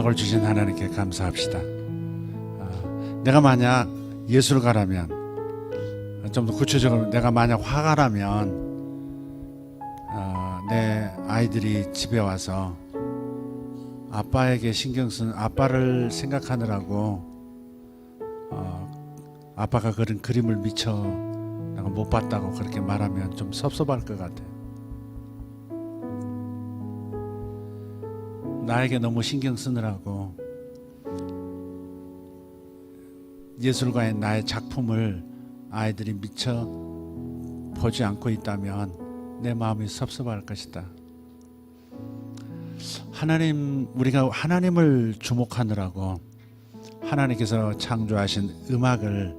능력을 주신 하나님께 감사합시다. 내가 만약 예술가라면, 좀 더 구체적으로 내가 만약 화가라면 내 아이들이 집에 와서 아빠에게 신경 쓴 아빠를 생각하느라고 아빠가 그린 그림을 미처 내가 못 봤다고 그렇게 말하면 좀 섭섭할 것 같아요. 나에게 너무 신경 쓰느라고 예술가의 나의 작품을 아이들이 미처 보지 않고 있다면 내 마음이 섭섭할 것이다. 우리가 하나님을 주목하느라고 하나님께서 창조하신 음악을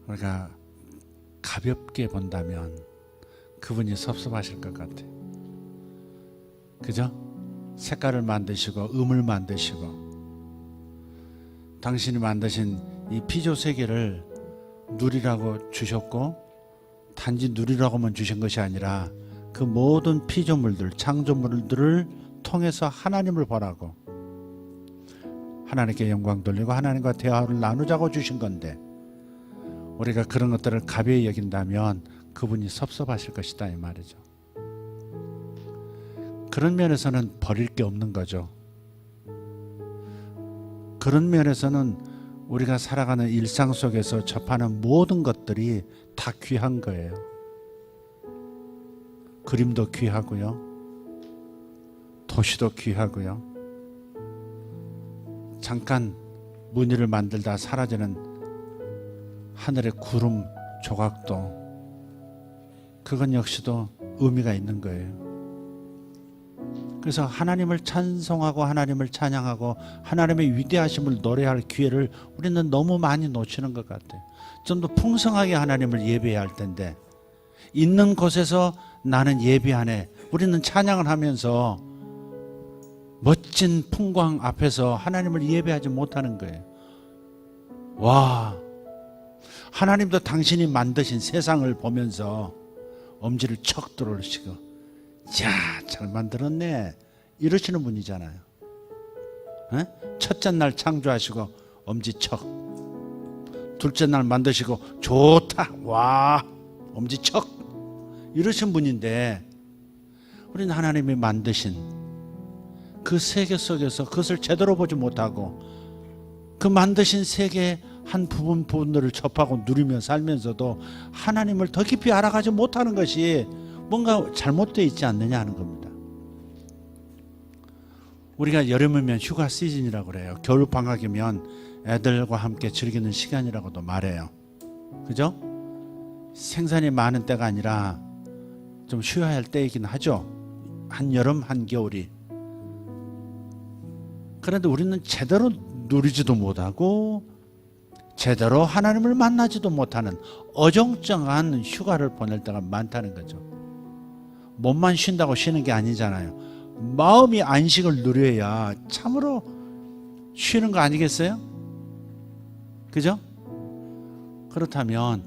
우리가 가볍게 본다면 그분이 섭섭하실 것 같아요. 그죠? 색깔을 만드시고 음을 만드시고 당신이 만드신 이 피조 세계를 누리라고 주셨고, 단지 누리라고만 주신 것이 아니라 그 모든 피조물들, 창조물들을 통해서 하나님을 보라고, 하나님께 영광 돌리고 하나님과 대화를 나누자고 주신 건데, 우리가 그런 것들을 가벼이 여긴다면 그분이 섭섭하실 것이다 이 말이죠. 그런 면에서는 버릴 게 없는 거죠. 그런 면에서는 우리가 살아가는 일상 속에서 접하는 모든 것들이 다 귀한 거예요. 그림도 귀하고요, 도시도 귀하고요, 잠깐 무늬를 만들다 사라지는 하늘의 구름 조각도, 그건 역시도 의미가 있는 거예요. 그래서 하나님을 찬송하고 하나님을 찬양하고 하나님의 위대하심을 노래할 기회를 우리는 너무 많이 놓치는 것 같아요. 좀 더 풍성하게 하나님을 예배해야 할 텐데, 있는 곳에서 나는 예배하네, 우리는 찬양을 하면서 멋진 풍광 앞에서 하나님을 예배하지 못하는 거예요. 와, 하나님도 당신이 만드신 세상을 보면서 엄지를 척 들어오시고, 야, 잘 만들었네, 이러시는 분이잖아요. 에? 첫째 날 창조하시고 엄지척, 둘째 날 만드시고 좋다, 와, 엄지척, 이러신 분인데, 우리는 하나님이 만드신 그 세계 속에서 그것을 제대로 보지 못하고 그 만드신 세계의 한 부분들을 접하고 누리며 살면서도 하나님을 더 깊이 알아가지 못하는 것이 뭔가 잘못되어 있지 않느냐 하는 겁니다. 우리가 여름이면 휴가 시즌이라고 그래요. 겨울 방학이면 애들과 함께 즐기는 시간이라고도 말해요. 그죠? 생산이 많은 때가 아니라 좀 쉬어야 할 때이긴 하죠. 한여름 한겨울이. 그런데 우리는 제대로 누리지도 못하고 제대로 하나님을 만나지도 못하는 어정쩡한 휴가를 보낼 때가 많다는 거죠. 몸만 쉰다고 쉬는 게 아니잖아요. 마음이 안식을 누려야 참으로 쉬는 거 아니겠어요? 그죠? 그렇다면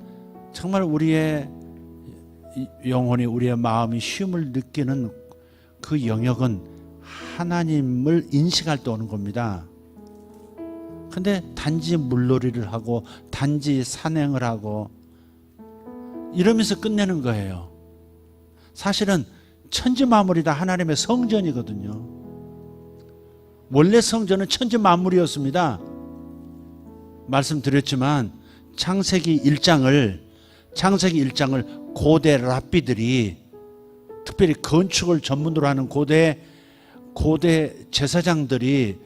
정말 우리의 영혼이, 우리의 마음이 쉼을 느끼는 그 영역은 하나님을 인식할 때 오는 겁니다. 근데 단지 물놀이를 하고 단지 산행을 하고 이러면서 끝내는 거예요. 사실은 천지만물이 다 하나님의 성전이거든요. 원래 성전은 천지만물이었습니다. 말씀드렸지만 창세기 1장을 고대 랍비들이, 특별히 건축을 전문으로 하는 고대 제사장들이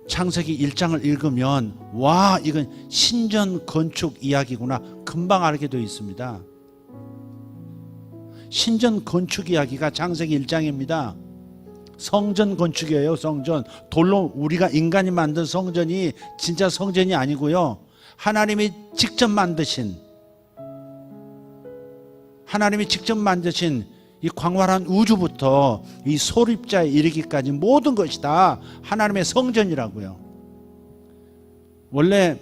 창세기 1장을 읽으면, 와, 이건 신전 건축 이야기구나, 금방 알게 되어 있습니다. 신전 건축 이야기가 창세기 1장입니다. 성전 건축이에요. 성전. 돌로, 우리가 인간이 만든 성전이 진짜 성전이 아니고요, 하나님이 직접 만드신 이 광활한 우주부터 이 소립자에 이르기까지 모든 것이 다 하나님의 성전이라고요. 원래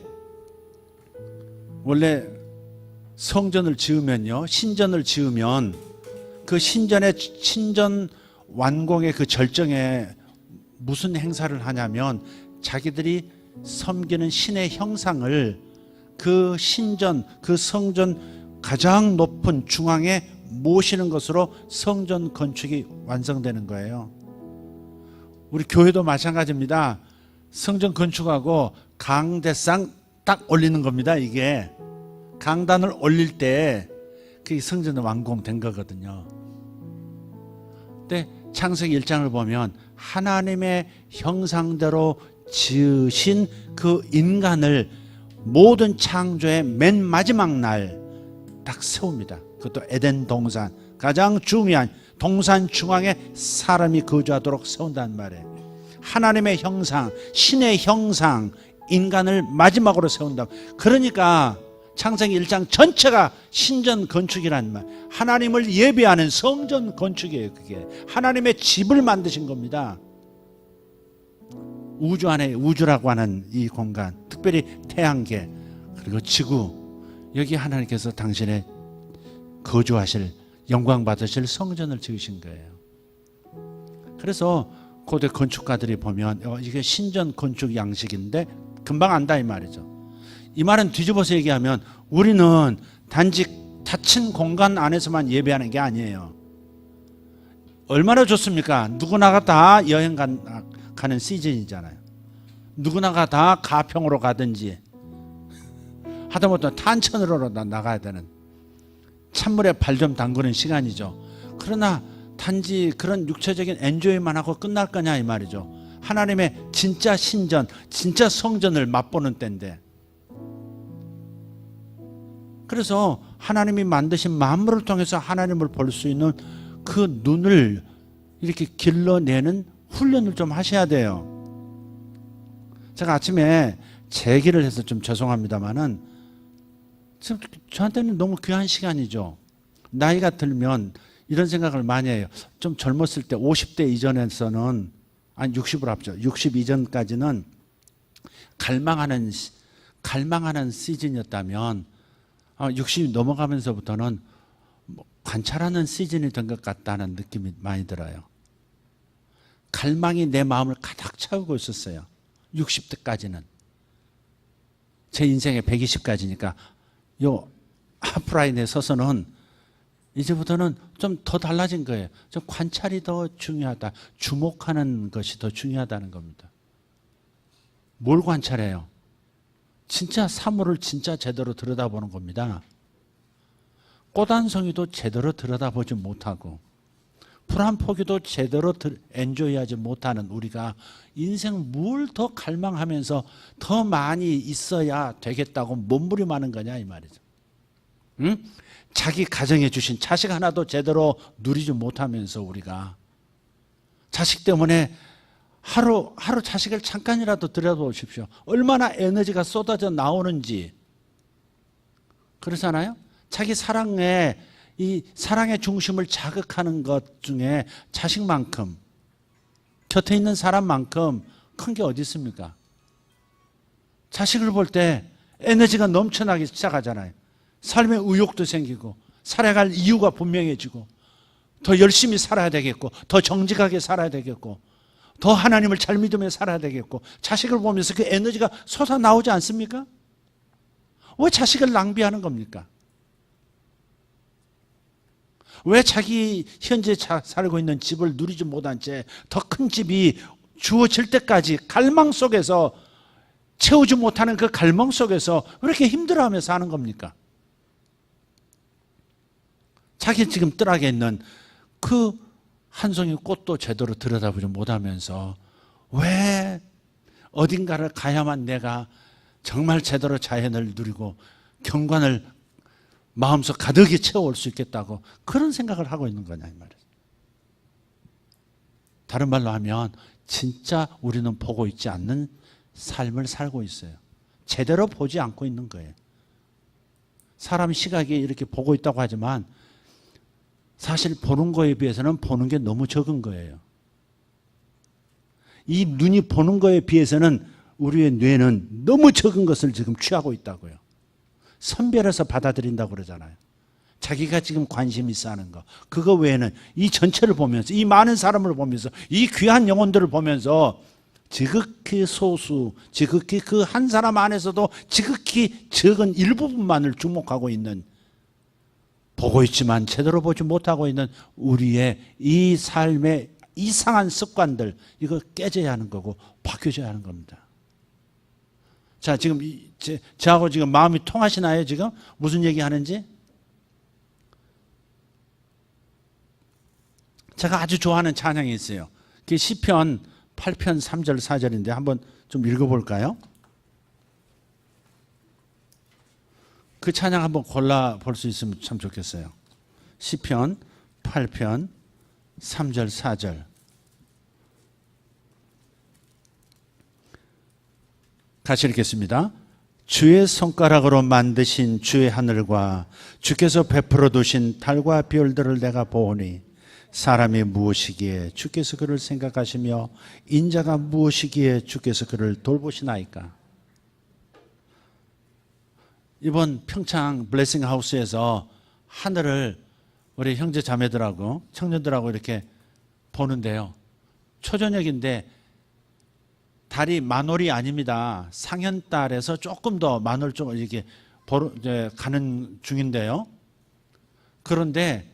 성전을 지으면요, 신전을 지으면 그 신전 완공의 그 절정에 무슨 행사를 하냐면 자기들이 섬기는 신의 형상을 그 신전, 그 성전 가장 높은 중앙에 모시는 것으로 성전 건축이 완성되는 거예요. 우리 교회도 마찬가지입니다. 성전 건축하고 강대상 딱 올리는 겁니다. 이게 강단을 올릴 때 그 성전은 완공된 거거든요. 근데 창세기 1장을 보면 하나님의 형상대로 지으신 그 인간을 모든 창조의 맨 마지막 날 딱 세웁니다. 그것도 에덴 동산, 가장 중요한 동산 중앙에 사람이 거주하도록 세운다는 말이에요. 하나님의 형상, 신의 형상, 인간을 마지막으로 세운다. 그러니까 창세기 1장 전체가 신전 건축이라는 말, 하나님을 예배하는 성전 건축이에요. 그게 하나님의 집을 만드신 겁니다. 우주 안에, 우주라고 하는 이 공간, 특별히 태양계 그리고 지구, 여기 하나님께서 당신의 거주하실, 영광 받으실 성전을 지으신 거예요. 그래서 고대 건축가들이 보면 이게 신전 건축 양식인데 금방 안다 이 말이죠. 이 말은 뒤집어서 얘기하면 우리는 단지 닫힌 공간 안에서만 예배하는 게 아니에요. 얼마나 좋습니까? 누구나가 다 여행 가는 시즌이잖아요. 누구나가 다 가평으로 가든지 하다못해 탄천으로 나가야 되는, 찬물에 발 좀 담그는 시간이죠. 그러나 단지 그런 육체적인 엔조이만 하고 끝날 거냐 이 말이죠. 하나님의 진짜 신전, 진짜 성전을 맛보는 때인데, 그래서 하나님이 만드신 만물을 통해서 하나님을 볼 수 있는 그 눈을 이렇게 길러내는 훈련을 좀 하셔야 돼요. 제가 아침에 제기를 해서 좀 죄송합니다만은 지금 저한테는 너무 귀한 시간이죠. 나이가 들면 이런 생각을 많이 해요. 좀 젊었을 때 50대 이전에서는, 아니 60을 앞죠. 60 이전까지는 갈망하는 시즌이었다면 60이 넘어가면서부터는 관찰하는 시즌이 된 것 같다는 느낌이 많이 들어요. 갈망이 내 마음을 가득 채우고 있었어요. 60대까지는. 제 인생의 120까지니까 요 하프라인에 서서는 이제부터는 좀 더 달라진 거예요. 좀 관찰이 더 중요하다. 주목하는 것이 더 중요하다는 겁니다. 뭘 관찰해요? 진짜 사물을 진짜 제대로 들여다보는 겁니다. 꽃 한 송이도 제대로 들여다보지 못하고 풀 한 포기도 제대로 엔조이하지 못하는 우리가 인생 뭘 더 갈망하면서 더 많이 있어야 되겠다고 몸부림하는 거냐 이 말이죠. 응? 자기 가정에 주신 자식 하나도 제대로 누리지 못하면서 우리가 자식 때문에 하루 자식을 잠깐이라도 들여다보십시오. 얼마나 에너지가 쏟아져 나오는지. 그렇잖아요? 자기 사랑의 중심을 자극하는 것 중에 자식만큼, 곁에 있는 사람만큼 큰 게 어디 있습니까? 자식을 볼 때 에너지가 넘쳐나기 시작하잖아요. 삶의 의욕도 생기고 살아갈 이유가 분명해지고 더 열심히 살아야 되겠고 더 정직하게 살아야 되겠고 더 하나님을 잘 믿으며 살아야 되겠고, 자식을 보면서 그 에너지가 솟아나오지 않습니까? 왜 자식을 낭비하는 겁니까? 왜 자기 현재 살고 있는 집을 누리지 못한 채 더 큰 집이 주어질 때까지 갈망 속에서, 채우지 못하는 그 갈망 속에서 왜 이렇게 힘들어하며 사는 겁니까? 자기 지금 뜰하게 있는 그 한 송이 꽃도 제대로 들여다보지 못하면서 왜 어딘가를 가야만 내가 정말 제대로 자연을 누리고 경관을 마음속 가득히 채워올 수 있겠다고 그런 생각을 하고 있는 거냐 이 말이에요. 다른 말로 하면 진짜 우리는 보고 있지 않는 삶을 살고 있어요. 제대로 보지 않고 있는 거예요. 사람 시각이 이렇게 보고 있다고 하지만 사실 보는 거에 비해서는 보는 게 너무 적은 거예요. 이 눈이 보는 거에 비해서는 우리의 뇌는 너무 적은 것을 지금 취하고 있다고요. 선별해서 받아들인다고 그러잖아요. 자기가 지금 관심 있어 하는 거. 그거 외에는 이 전체를 보면서, 이 많은 사람을 보면서, 이 귀한 영혼들을 보면서 지극히 소수, 지극히 그 한 사람 안에서도 지극히 적은 일부분만을 주목하고 있는, 보고 있지만 제대로 보지 못하고 있는 우리의 이 삶의 이상한 습관들, 이거 깨져야 하는 거고 바뀌어져야 하는 겁니다. 자, 지금 저하고 지금 마음이 통하시나요? 지금 무슨 얘기 하는지? 제가 아주 좋아하는 찬양이 있어요. 그게 시편 8편 3절 4절인데 한번 좀 읽어볼까요? 그 찬양 한번 골라볼 수 있으면 참 좋겠어요. 시편 8편 3절 4절. 같이 읽겠습니다. 주의 손가락으로 만드신 주의 하늘과 주께서 베풀어 두신 달과 별들을 내가 보오니 사람이 무엇이기에 주께서 그를 생각하시며 인자가 무엇이기에 주께서 그를 돌보시나이까. 이번 평창 블레싱 하우스에서 하늘을 우리 형제 자매들하고 청년들하고 이렇게 보는데요. 초저녁인데 달이 만월이 아닙니다. 상현달에서 조금 더 만월 좀 이렇게 가는 중인데요. 그런데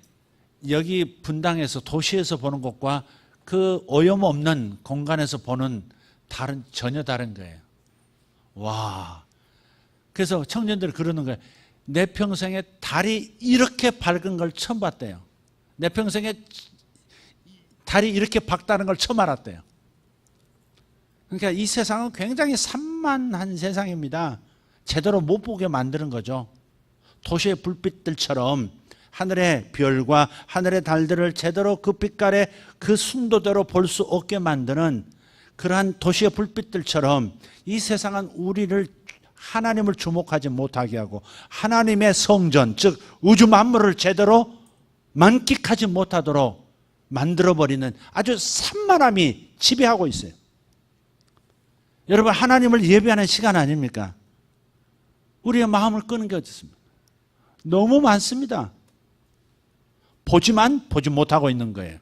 여기 분당에서 도시에서 보는 것과 그 오염없는 공간에서 보는 달은 전혀 다른 거예요. 와. 그래서 청년들이 그러는 거예요. 내 평생에 달이 이렇게 밝은 걸 처음 봤대요. 내 평생에 달이 이렇게 밝다는 걸 처음 알았대요. 그러니까 이 세상은 굉장히 산만한 세상입니다. 제대로 못 보게 만드는 거죠. 도시의 불빛들처럼 하늘의 별과 하늘의 달들을 제대로 그 빛깔의 그 순도대로 볼 수 없게 만드는 그러한 도시의 불빛들처럼 이 세상은 우리를 하나님을 주목하지 못하게 하고 하나님의 성전, 즉 우주 만물을 제대로 만끽하지 못하도록 만들어버리는 아주 산만함이 지배하고 있어요. 여러분, 하나님을 예배하는 시간 아닙니까? 우리의 마음을 끄는 게 어디 있습니까? 너무 많습니다. 보지만 보지 못하고 있는 거예요.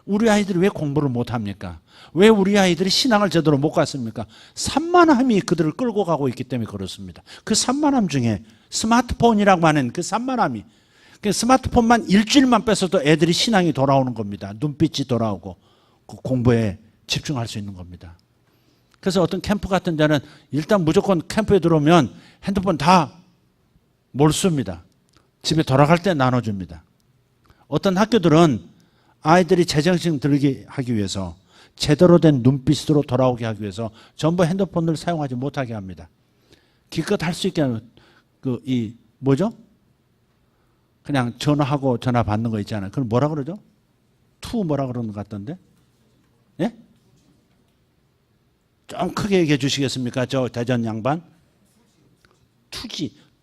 우리 아이들이 왜 공부를 못합니까? 왜 우리 아이들이 신앙을 제대로 못 갔습니까? 산만함이 그들을 끌고 가고 있기 때문에 그렇습니다. 그 산만함 중에 스마트폰이라고 하는 그 산만함이, 그 스마트폰만 일주일만 뺏어도 애들이 신앙이 돌아오는 겁니다. 눈빛이 돌아오고 그 공부에 집중할 수 있는 겁니다. 그래서 어떤 캠프 같은 데는 일단 무조건 캠프에 들어오면 핸드폰 다 몰습니다. 집에 돌아갈 때 나눠줍니다. 어떤 학교들은 아이들이 제정신 들게 하기 위해서 제대로 된 눈빛으로 돌아오게 하기 위해서 전부 핸드폰을 사용하지 못하게 합니다. 기껏 할 수 있게 하는 뭐죠? 그냥 전화하고 전화 받는 거 있잖아요. 그걸 뭐라 그러죠? 뭐라 그러는 것 같던데? 예? 좀 크게 얘기해 주시겠습니까? 저 대전 양반?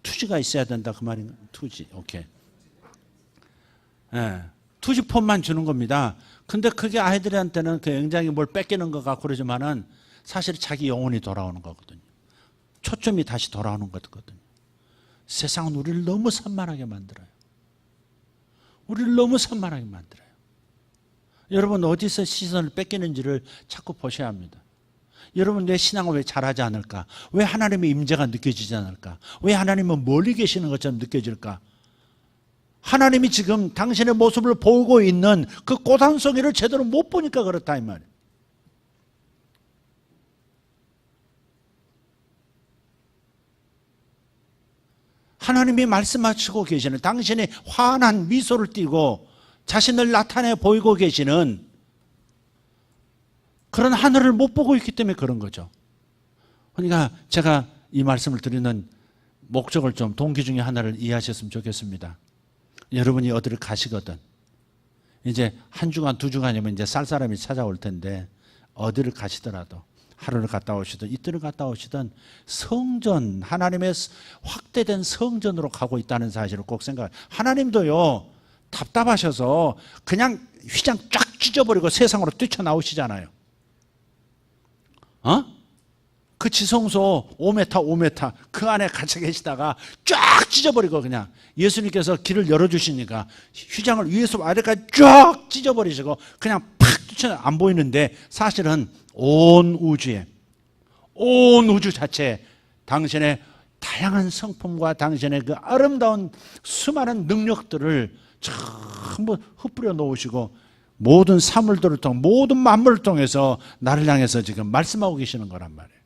투지가 있어야 된다 그 말인가? 투지, 오케이. 예. 투지폰만 주는 겁니다. 근데 그게 아이들한테는 굉장히 뭘 뺏기는 것 같고 그러지만은 사실 자기 영혼이 돌아오는 거거든요. 초점이 다시 돌아오는 거거든요. 세상은 우리를 너무 산만하게 만들어요. 우리를 너무 산만하게 만들어요. 여러분, 어디서 시선을 뺏기는지를 자꾸 보셔야 합니다. 여러분, 내 신앙을 왜 잘하지 않을까? 왜 하나님의 임재가 느껴지지 않을까? 왜 하나님은 멀리 계시는 것처럼 느껴질까? 하나님이 지금 당신의 모습을 보고 있는 그 고단성이를 제대로 못 보니까 그렇다 이 말이에요. 하나님이 말씀하시고 계시는, 당신이 환한 미소를 띠고 자신을 나타내 보이고 계시는 그런 하늘을 못 보고 있기 때문에 그런 거죠. 그러니까 제가 이 말씀을 드리는 목적을 좀, 동기 중에 하나를 이해하셨으면 좋겠습니다. 여러분이 어디를 가시거든, 이제 한 주간 두 주간이면 이제 쌀사람이 찾아올 텐데, 어디를 가시더라도 하루를 갔다 오시든 이틀을 갔다 오시든 성전, 하나님의 확대된 성전으로 가고 있다는 사실을 꼭 생각해요. 하나님도요, 답답하셔서 그냥 휘장 쫙 찢어버리고 세상으로 뛰쳐나오시잖아요. 그 지성소 5m 그 안에 갇혀 계시다가 쫙 찢어버리고 그냥 예수님께서 길을 열어주시니까 휘장을 위에서 아래까지 쫙 찢어버리시고 그냥 팍 쫓아 안 보이는데 사실은 온 우주 자체에 당신의 다양한 성품과 당신의 그 아름다운 수많은 능력들을 전부 흩뿌려 놓으시고 모든 사물들을 통해 모든 만물을 통해서 나를 향해서 지금 말씀하고 계시는 거란 말이에요.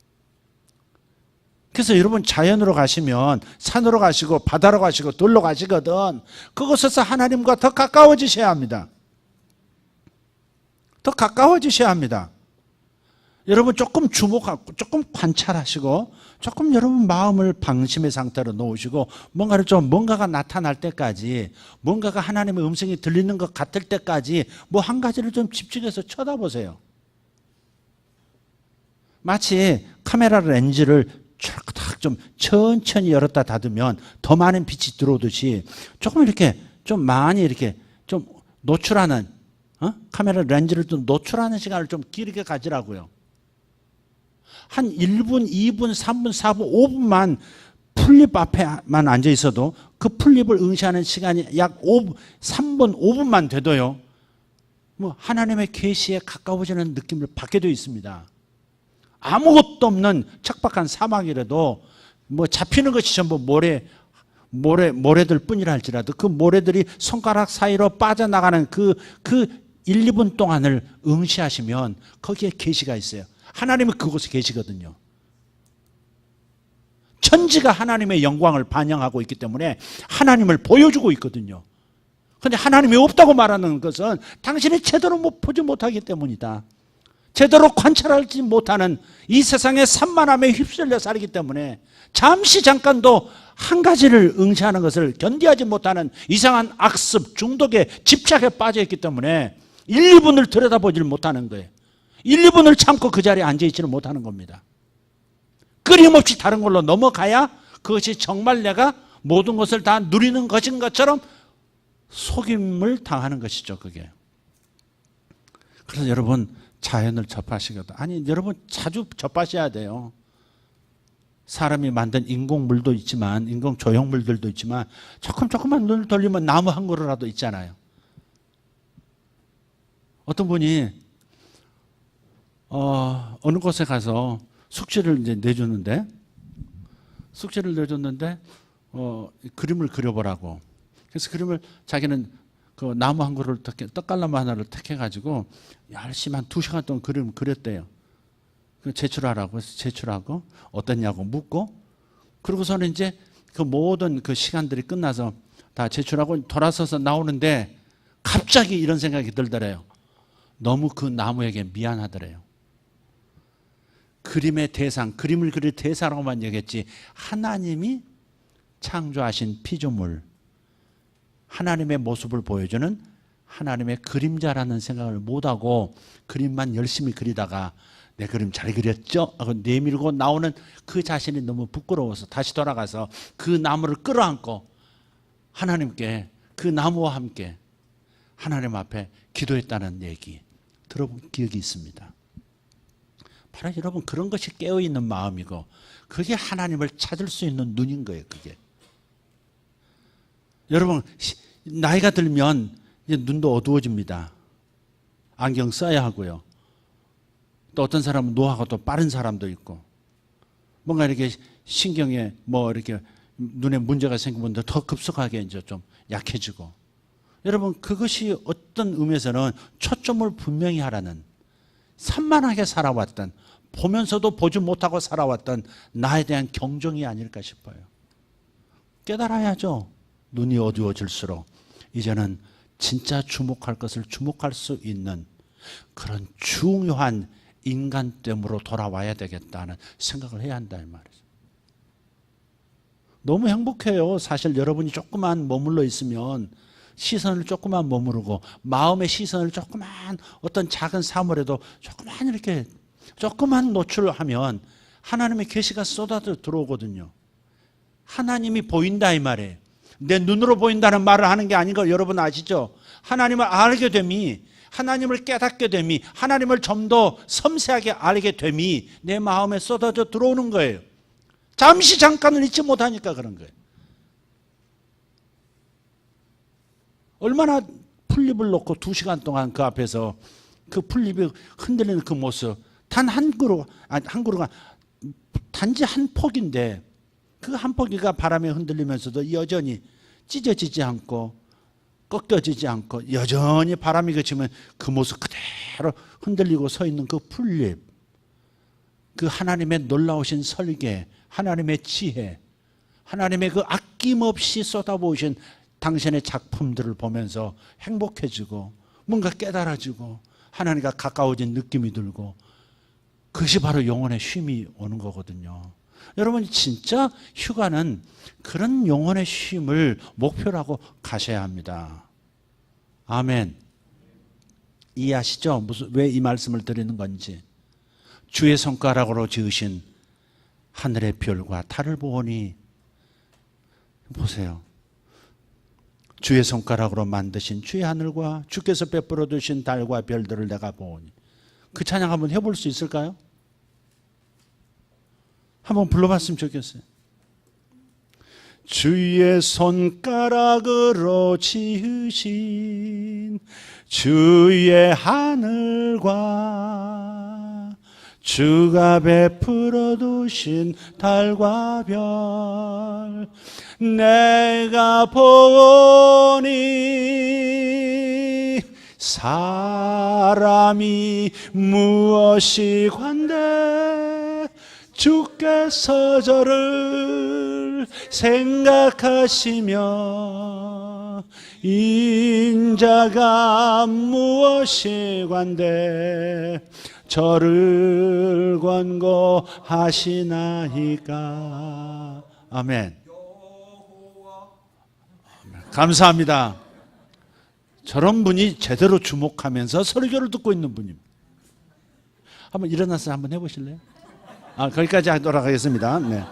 그래서 여러분 자연으로 가시면 산으로 가시고 바다로 가시고 들로 가시거든 그곳에서 하나님과 더 가까워지셔야 합니다. 더 가까워지셔야 합니다. 여러분 조금 주목하고 조금 관찰하시고 조금 여러분 마음을 방심의 상태로 놓으시고 뭔가가 나타날 때까지 뭔가가 하나님의 음성이 들리는 것 같을 때까지 뭐 한 가지를 좀 집중해서 쳐다보세요. 마치 카메라 렌즈를 좀 천천히 열었다 닫으면 더 많은 빛이 들어오듯이 조금 이렇게 좀 많이 이렇게 좀 노출하는 카메라 렌즈를 좀 노출하는 시간을 좀 길게 가지라고요. 한 1분, 2분, 3분, 4분, 5분만 풀립 앞에만 앉아 있어도 그 풀립을 응시하는 시간이 약 3분, 5분만 돼도요. 뭐 하나님의 계시에 가까워지는 느낌을 받게 되어 있습니다. 아무것도 없는 척박한 사막이라도 뭐 잡히는 것이 전부 모래들 뿐이라 할지라도 그 모래들이 손가락 사이로 빠져나가는 그 1, 2분 동안을 응시하시면 거기에 계시가 있어요. 하나님은 그곳에 계시거든요. 천지가 하나님의 영광을 반영하고 있기 때문에 하나님을 보여주고 있거든요. 그런데 하나님이 없다고 말하는 것은 당신이 제대로 보지 못하기 때문이다. 제대로 관찰하지 못하는 이 세상의 산만함에 휩쓸려 살기 때문에 잠깐도 한 가지를 응시하는 것을 견디하지 못하는 이상한 악습, 중독에 집착에 빠져 있기 때문에 1, 2분을 들여다보지를 못하는 거예요. 1, 2분을 참고 그 자리에 앉아있지를 못하는 겁니다. 끊임없이 다른 걸로 넘어가야 그것이 정말 내가 모든 것을 다 누리는 것인 것처럼 속임을 당하는 것이죠, 그게. 그래서 여러분 자연을 접하시거든. 아니, 여러분 자주 접하셔야 돼요. 사람이 만든 인공물도 있지만, 인공 조형물들도 있지만 조금만 눈을 돌리면 나무 한 그루라도 있잖아요. 어떤 분이 어느 곳에 가서 숙제를 이제 내줬는데 그림을 그려보라고. 그래서 그림을 자기는 그 나무 한 그루를 떡갈나무 하나를 택해가지고 열심히 한 2시간 동안 그림을 그렸대요. 제출하라고 해서 제출하고 어땠냐고 묻고 그러고서는 이제 그 모든 그 시간들이 끝나서 다 제출하고 돌아서서 나오는데 갑자기 이런 생각이 들더래요. 너무 그 나무에게 미안하더래요. 그림의 대상, 그림을 그릴 대상으로만 여겼지 하나님이 창조하신 피조물, 하나님의 모습을 보여주는 하나님의 그림자라는 생각을 못하고 그림만 열심히 그리다가 내 그림 잘 그렸죠? 하고 내밀고 나오는 그 자신이 너무 부끄러워서 다시 돌아가서 그 나무를 끌어안고 하나님께 그 나무와 함께 하나님 앞에 기도했다는 얘기 들어본 기억이 있습니다. 바로 여러분 그런 것이 깨어있는 마음이고 그게 하나님을 찾을 수 있는 눈인 거예요. 그게. 여러분 나이가 들면 이제 눈도 어두워집니다. 안경 써야 하고요. 또 어떤 사람은 노화가 또 빠른 사람도 있고 뭔가 이렇게 신경에 뭐 이렇게 눈에 문제가 생기면 더 급속하게 이제 좀 약해지고 여러분 그것이 어떤 의미에서는 초점을 분명히 하라는 산만하게 살아왔던 보면서도 보지 못하고 살아왔던 나에 대한 경종이 아닐까 싶어요. 깨달아야죠. 눈이 어두워질수록 이제는 진짜 주목할 것을 주목할 수 있는 그런 중요한 인간됨으로 돌아와야 되겠다는 생각을 해야 한다 이 말이죠. 너무 행복해요. 사실 여러분이 조금만 머물러 있으면 시선을 조금만 머무르고 마음의 시선을 조그만 어떤 작은 사물에도 조그만 이렇게 조그만 노출을 하면 하나님의 계시가 쏟아져 들어오거든요. 하나님이 보인다 이 말이에요. 내 눈으로 보인다는 말을 하는 게 아닌 거 여러분 아시죠? 하나님을 알게 됨이 하나님을 깨닫게 됨이, 하나님을 좀 더 섬세하게 알게 됨이 내 마음에 쏟아져 들어오는 거예요. 잠시 잠깐은 잊지 못하니까 그런 거예요. 얼마나 풀잎을 놓고 2시간 동안 그 앞에서 그 풀잎이 흔들리는 그 모습, 단 한 그루가 단지 한 폭인데 그 한 포기가 바람에 흔들리면서도 여전히 찢어지지 않고 꺾여지지 않고 여전히 바람이 그치면 그 모습 그대로 흔들리고 서 있는 그 풀잎, 그 하나님의 놀라우신 설계, 하나님의 지혜, 하나님의 그 아낌없이 쏟아부으신 당신의 작품들을 보면서 행복해지고 뭔가 깨달아지고 하나님과 가까워진 느낌이 들고, 그것이 바로 영혼의 쉼이 오는 거거든요. 여러분, 진짜 휴가는 그런 영혼의 쉼을 목표로 하고 가셔야 합니다. 아멘. 이해하시죠? 왜 이 말씀을 드리는 건지. 주의 손가락으로 지으신 하늘의 별과 달을 보니, 보세요. 주의 손가락으로 만드신 주의 하늘과 주께서 베풀어 두신 달과 별들을 내가 보니. 그 찬양 한번 해볼 수 있을까요? 한번 불러봤으면 좋겠어요. 주의 손가락으로 지으신 주의 하늘과 주가 베풀어 두신 달과 별 내가 보니 사람이 무엇이 관대 주께서 저를 생각하시며 인자가 무엇이 관대 저를 권고하시나이까. 아멘. 감사합니다. 저런 분이 제대로 주목하면서 설교를 듣고 있는 분입니다. 한번 일어나서 한번 해보실래요? 거기까지 하도록 하겠습니다. 네.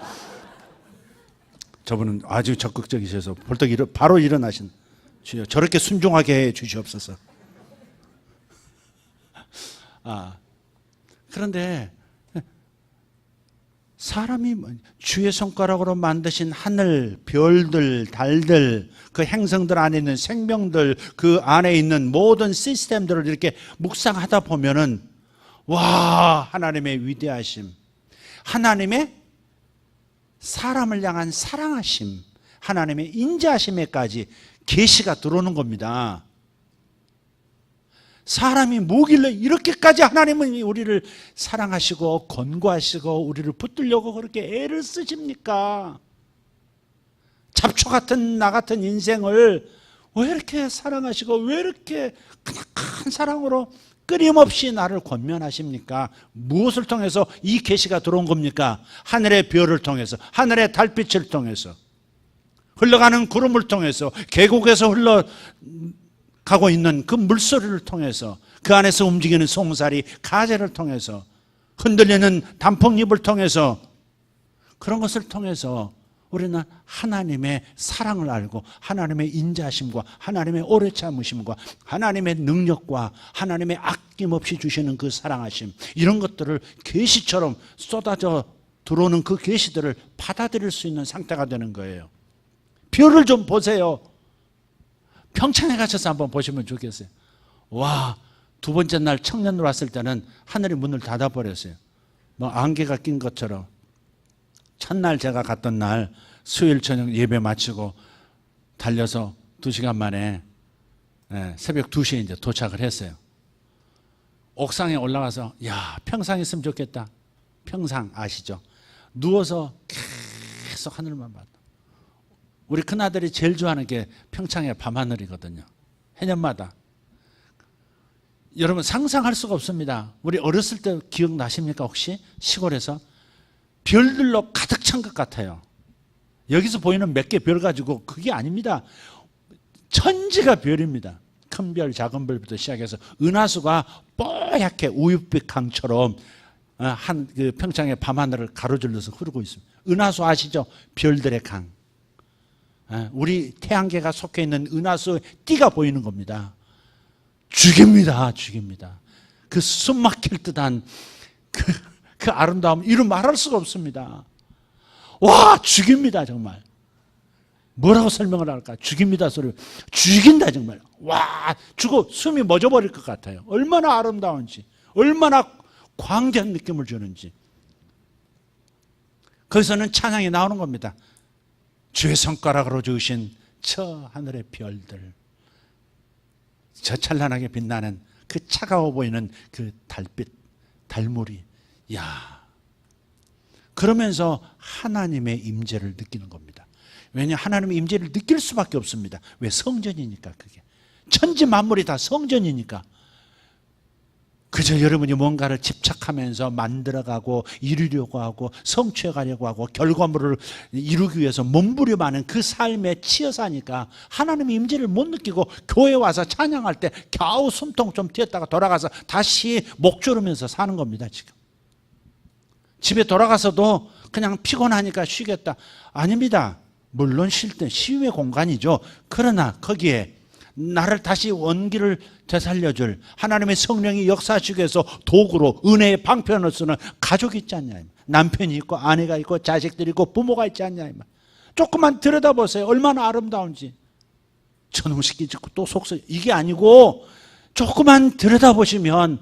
저분은 아주 적극적이셔서 벌떡 바로 일어나신 주여, 저렇게 순종하게 해 주시옵소서. 그런데 사람이 주의 손가락으로 만드신 하늘, 별들, 달들, 그 행성들 안에 있는 생명들, 그 안에 있는 모든 시스템들을 이렇게 묵상하다 보면은, 와, 하나님의 위대하심, 하나님의 사람을 향한 사랑하심, 하나님의 인자하심에까지 계시가 들어오는 겁니다. 사람이 뭐길래 이렇게까지 하나님은 우리를 사랑하시고 권고하시고 우리를 붙들려고 그렇게 애를 쓰십니까? 잡초 같은 나 같은 인생을 왜 이렇게 사랑하시고 왜 이렇게 큰 사랑으로 끊임없이 나를 권면하십니까? 무엇을 통해서 이 계시가 들어온 겁니까? 하늘의 별을 통해서, 하늘의 달빛을 통해서, 흘러가는 구름을 통해서, 계곡에서 흘러가고 있는 그 물소리를 통해서, 그 안에서 움직이는 송사리, 가재를 통해서, 흔들리는 단풍잎을 통해서, 그런 것을 통해서 우리는 하나님의 사랑을 알고 하나님의 인자하심과 하나님의 오래 참으심과 하나님의 능력과 하나님의 아낌없이 주시는 그 사랑하심, 이런 것들을 계시처럼 쏟아져 들어오는 그 계시들을 받아들일 수 있는 상태가 되는 거예요. 별을 좀 보세요. 평창에 가셔서 한번 보시면 좋겠어요. 와, 두 번째 날 청년으로 왔을 때는 하늘이 문을 닫아버렸어요. 뭐 안개가 낀 것처럼. 첫날 제가 갔던 날 수요일 저녁 예배 마치고 달려서 2시간 만에 새벽 2시에 이제 도착을 했어요. 옥상에 올라가서, 야, 평상 있으면 좋겠다. 평상 아시죠? 누워서 계속 하늘만 봤다. 우리 큰아들이 제일 좋아하는 게 평창의 밤하늘이거든요. 해년마다. 여러분 상상할 수가 없습니다. 우리 어렸을 때 기억나십니까 혹시? 시골에서 별들로 가득 찬 것 같아요. 여기서 보이는 몇 개 별 가지고 그게 아닙니다. 천지가 별입니다. 큰 별, 작은 별부터 시작해서 은하수가 뽀얗게 우윳빛 강처럼 그 평창의 밤하늘을 가로질러서 흐르고 있습니다. 은하수 아시죠? 별들의 강. 우리 태양계가 속해 있는 은하수의 띠가 보이는 겁니다. 죽입니다. 죽입니다. 그 숨 막힐 듯한 그 아름다움 이루 말할 수가 없습니다. 와, 죽입니다. 정말. 뭐라고 설명을 할까? 죽입니다 소리. 죽인다 정말. 와, 죽어 숨이 멎어버릴 것 같아요. 얼마나 아름다운지, 얼마나 광대한 느낌을 주는지. 거기서는 찬양이 나오는 겁니다. 주의 손가락으로 지으신 저 하늘의 별들, 저 찬란하게 빛나는 그 차가워 보이는 그 달빛, 달무리. 야, 그러면서 하나님의 임재를 느끼는 겁니다. 왜냐, 하나님의 임재를 느낄 수밖에 없습니다. 왜? 성전이니까. 그게 천지 만물이 다 성전이니까. 그저 여러분이 뭔가를 집착하면서 만들어가고 이루려고 하고 성취해가려고 하고 결과물을 이루기 위해서 몸부림하는 그 삶에 치여 사니까 하나님의 임재를 못 느끼고 교회 와서 찬양할 때 겨우 숨통 좀 튀었다가 돌아가서 다시 목 조르면서 사는 겁니다. 지금 집에 돌아가서도 그냥 피곤하니까 쉬겠다. 아닙니다. 물론 쉴 때 쉬움의 공간이죠. 그러나 거기에 나를 다시 원기를 되살려줄 하나님의 성령이 역사하시기 위해서 도구로 은혜의 방편을 쓰는 가족이 있지 않냐. 남편이 있고 아내가 있고 자식들이 있고 부모가 있지 않냐. 조금만 들여다보세요. 얼마나 아름다운지. 전음식이 짓고 또 속서 이게 아니고 조금만 들여다보시면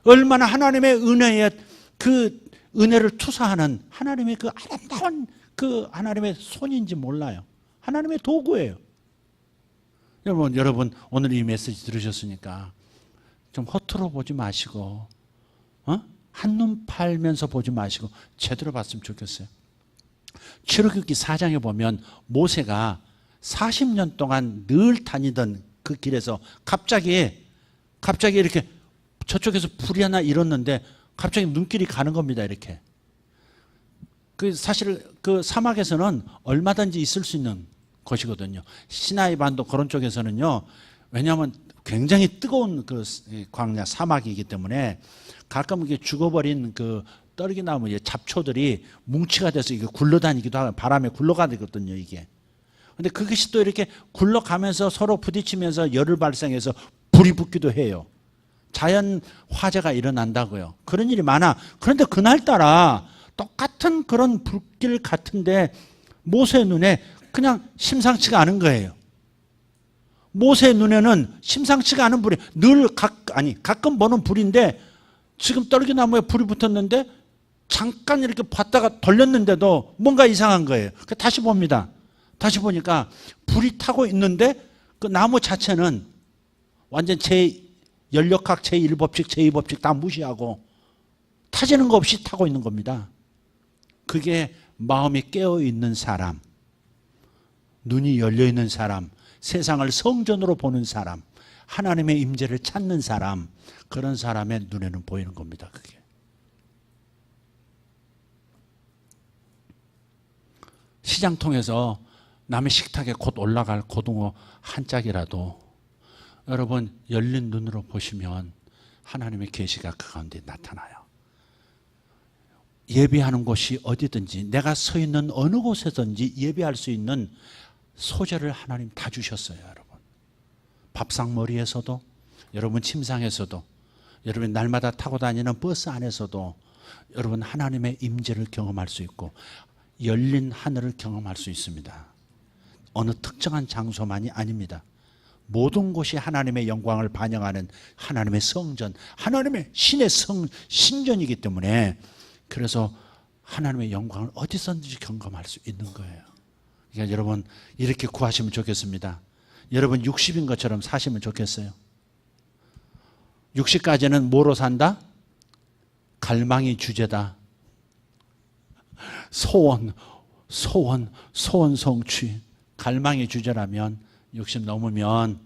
얼마나 하나님의 은혜에 그 은혜를 투사하는 하나님의 그 아름다운 그 하나님의 손인지 몰라요. 하나님의 도구예요. 여러분 오늘 이 메시지 들으셨으니까 좀 허투루 보지 마시고 한눈 팔면서 보지 마시고 제대로 봤으면 좋겠어요. 출애굽기 4장에 보면 모세가 40년 동안 늘 다니던 그 길에서 갑자기 이렇게 저쪽에서 불이 하나 일었는데 갑자기 눈길이 가는 겁니다. 이렇게. 그 사실 그 사막에서는 얼마든지 있을 수 있는 곳이거든요. 시나이 반도 그런 쪽에서는요. 왜냐하면 굉장히 뜨거운 그 광야 사막이기 때문에 가끔 이게 죽어버린 그 떨기나무 잡초들이 뭉치가 돼서 이게 굴러다니기도 하고 바람에 굴러가거든요. 이게. 근데 그것이 또 이렇게 굴러가면서 서로 부딪히면서 열을 발생해서 불이 붙기도 해요. 자연 화재가 일어난다고요. 그런 일이 많아. 그런데 그날따라 똑같은 그런 불길 같은데 모세의 눈에 그냥 심상치가 않은 거예요. 모세의 눈에는 심상치가 않은 불이 가끔 보는 불인데 지금 떨기나무에 불이 붙었는데 잠깐 이렇게 봤다가 돌렸는데도 뭔가 이상한 거예요. 다시 봅니다. 다시 보니까 불이 타고 있는데 그 나무 자체는 완전 연력학 제1법칙, 제2법칙 다 무시하고 타지는 거 없이 타고 있는 겁니다. 그게 마음이 깨어있는 사람, 눈이 열려있는 사람, 세상을 성전으로 보는 사람, 하나님의 임재를 찾는 사람, 그런 사람의 눈에는 보이는 겁니다. 그게. 시장 통해서 남의 식탁에 곧 올라갈 고등어 한 짝이라도 여러분 열린 눈으로 보시면 하나님의 계시가 그 가운데 나타나요. 예배하는 곳이 어디든지 내가 서 있는 어느 곳에든지 예배할 수 있는 소재를 하나님 다 주셨어요. 여러분 밥상머리에서도, 여러분 침상에서도, 여러분 날마다 타고 다니는 버스 안에서도 여러분 하나님의 임재를 경험할 수 있고 열린 하늘을 경험할 수 있습니다. 어느 특정한 장소만이 아닙니다. 모든 곳이 하나님의 영광을 반영하는 하나님의 성전, 하나님의 신전이기 때문에 그래서 하나님의 영광을 어디서든지 경험할 수 있는 거예요. 그러니까 여러분 이렇게 구하시면 좋겠습니다. 여러분 60인 것처럼 사시면 좋겠어요. 60까지는 뭐로 산다? 갈망이 주제다. 소원 성취. 갈망이 주제라면 60 넘으면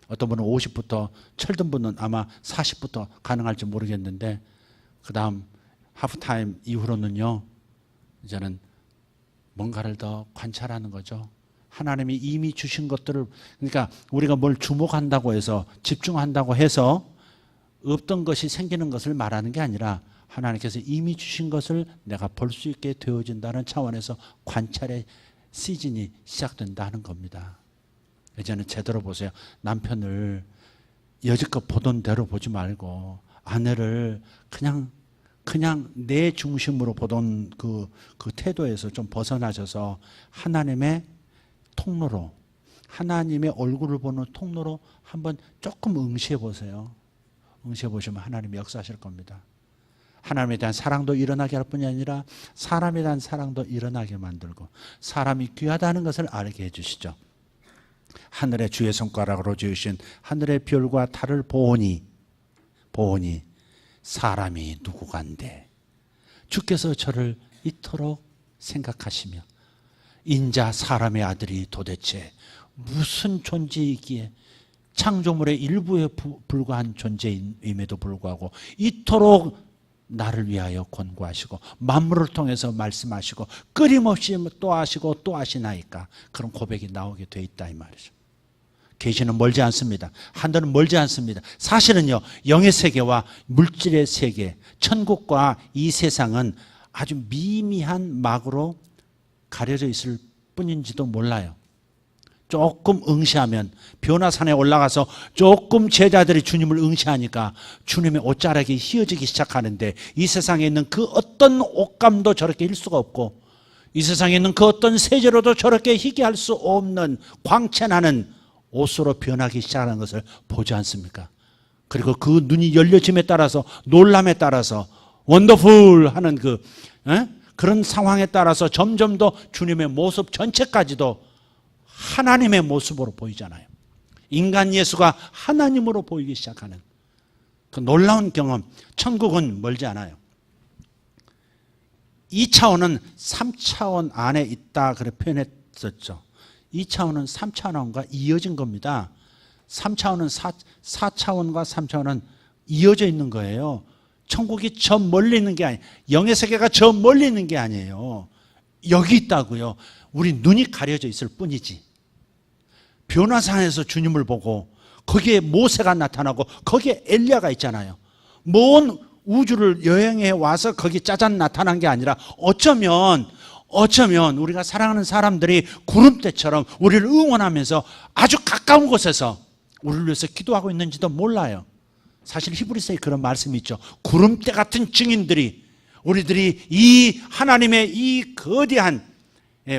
어떤 분은 50부터 철든 분은 아마 40부터 가능할지 모르겠는데 그 다음 하프타임 이후로는요 이제는 뭔가를 더 관찰하는 거죠. 하나님이 이미 주신 것들을, 그러니까 우리가 뭘 주목한다고 해서 집중한다고 해서 없던 것이 생기는 것을 말하는 게 아니라 하나님께서 이미 주신 것을 내가 볼 수 있게 되어진다는 차원에서 관찰의 시즌이 시작된다는 겁니다. 이제는 제대로 보세요. 남편을 여지껏 보던 대로 보지 말고 아내를 그냥 내 중심으로 보던 그 태도에서 좀 벗어나셔서 하나님의 통로로, 하나님의 얼굴을 보는 통로로 한번 조금 응시해 보세요. 응시해 보시면 하나님이 역사하실 겁니다. 하나님에 대한 사랑도 일어나게 할 뿐이 아니라 사람에 대한 사랑도 일어나게 만들고 사람이 귀하다는 것을 알게 해주시죠. 하늘의 주의 손가락으로 지으신 하늘의 별과 달을 보오니 사람이 누구간데 주께서 저를 이토록 생각하시며 인자 사람의 아들이 도대체 무슨 존재이기에 창조물의 일부에 불과한 존재임에도 불구하고 이토록 나를 위하여 권고하시고 만물을 통해서 말씀하시고 끊임없이 또 하시고 또 하시나이까. 그런 고백이 나오게 돼 있다 이 말이죠. 계시는 멀지 않습니다. 하늘은 멀지 않습니다. 사실은요, 영의 세계와 물질의 세계, 천국과 이 세상은 아주 미미한 막으로 가려져 있을 뿐인지도 몰라요. 조금 응시하면, 변화산에 올라가서 조금 제자들이 주님을 응시하니까 주님의 옷자락이 휘어지기 시작하는데 이 세상에 있는 그 어떤 옷감도 저렇게 힐 수가 없고 이 세상에 있는 그 어떤 세제로도 저렇게 희게 할 수 없는 광채나는 옷으로 변하기 시작하는 것을 보지 않습니까? 그리고 그 눈이 열려짐에 따라서 놀람에 따라서 원더풀 하는 그런 상황에 따라서 점점 더 주님의 모습 전체까지도 하나님의 모습으로 보이잖아요. 인간 예수가 하나님으로 보이기 시작하는 그 놀라운 경험. 천국은 멀지 않아요. 2차원은 3차원 안에 있다 그렇게 표현했었죠. 2차원은 3차원과 이어진 겁니다. 3차원은 4차원과 3차원은 이어져 있는 거예요. 천국이 저 멀리 있는 게 아니에요. 영의 세계가 저 멀리 있는 게 아니에요. 여기 있다고요. 우리 눈이 가려져 있을 뿐이지. 변화산에서 주님을 보고 거기에 모세가 나타나고 거기에 엘리야가 있잖아요. 먼 우주를 여행해 와서 거기 짜잔 나타난 게 아니라 어쩌면 우리가 사랑하는 사람들이 구름대처럼 우리를 응원하면서 아주 가까운 곳에서 우리를 위해서 기도하고 있는지도 몰라요. 사실 히브리서에 그런 말씀이 있죠. 구름대 같은 증인들이 우리들이 이 하나님의 이 거대한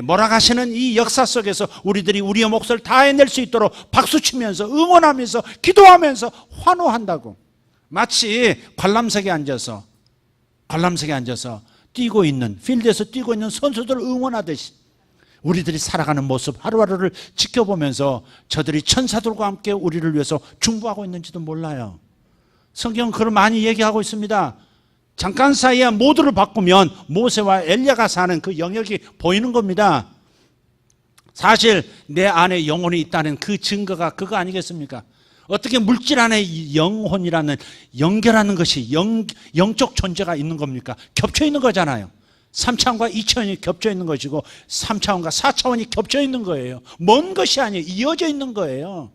몰아가시는 이 역사 속에서 우리들이 우리의 몫을 다해낼 수 있도록 박수치면서 응원하면서 기도하면서 환호한다고. 마치 관람석에 앉아서 뛰고 있는, 필드에서 뛰고 있는 선수들을 응원하듯이 우리들이 살아가는 모습 하루하루를 지켜보면서 저들이 천사들과 함께 우리를 위해서 중보하고 있는지도 몰라요. 성경은 그걸 많이 얘기하고 있습니다. 잠깐 사이에 모두를 바꾸면 모세와 엘리야가 사는 그 영역이 보이는 겁니다. 사실 내 안에 영혼이 있다는 그 증거가 그거 아니겠습니까? 어떻게 물질 안에 영혼이라는 연결하는 것이 영적 존재가 있는 겁니까? 겹쳐 있는 거잖아요. 3차원과 2차원이 겹쳐 있는 것이고 3차원과 4차원이 겹쳐 있는 거예요. 먼 것이 아니에요. 이어져 있는 거예요.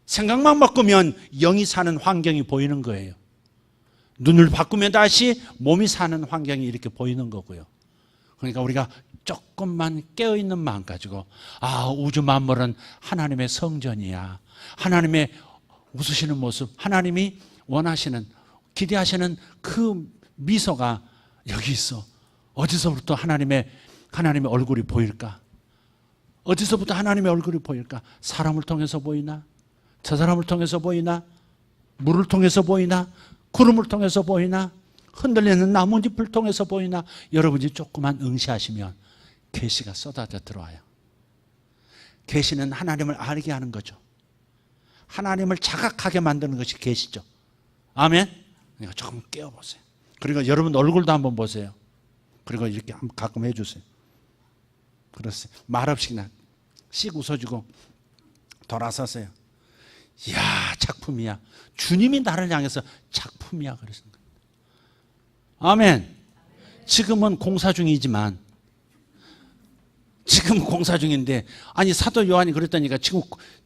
생각만 바꾸면 영이 사는 환경이 보이는 거예요. 눈을 바꾸면 다시 몸이 사는 환경이 이렇게 보이는 거고요. 그러니까 우리가 조금만 깨어있는 마음 가지고 우주 만물은 하나님의 성전이야. 하나님의 웃으시는 모습, 하나님이 원하시는, 기대하시는 그 미소가 여기 있어. 어디서부터 하나님의 얼굴이 보일까? 어디서부터 하나님의 얼굴이 보일까? 사람을 통해서 보이나? 저 사람을 통해서 보이나? 물을 통해서 보이나? 구름을 통해서 보이나? 흔들리는 나뭇잎을 통해서 보이나? 여러분이 조금만 응시하시면 계시가 쏟아져 들어와요. 계시는 하나님을 알게 하는 거죠. 하나님을 자각하게 만드는 것이 계시죠. 아멘? 그러니까 조금 깨워보세요. 그리고 여러분 얼굴도 한번 보세요. 그리고 이렇게 가끔 해주세요. 그렇어요. 말없이 그냥 씩 웃어주고 돌아서세요. 이야, 작품이야. 주님이 나를 향해서 작품이야 그러신 거예요. 아멘. 지금은 공사 중인데 아니 사도 요한이 그랬다니까 지금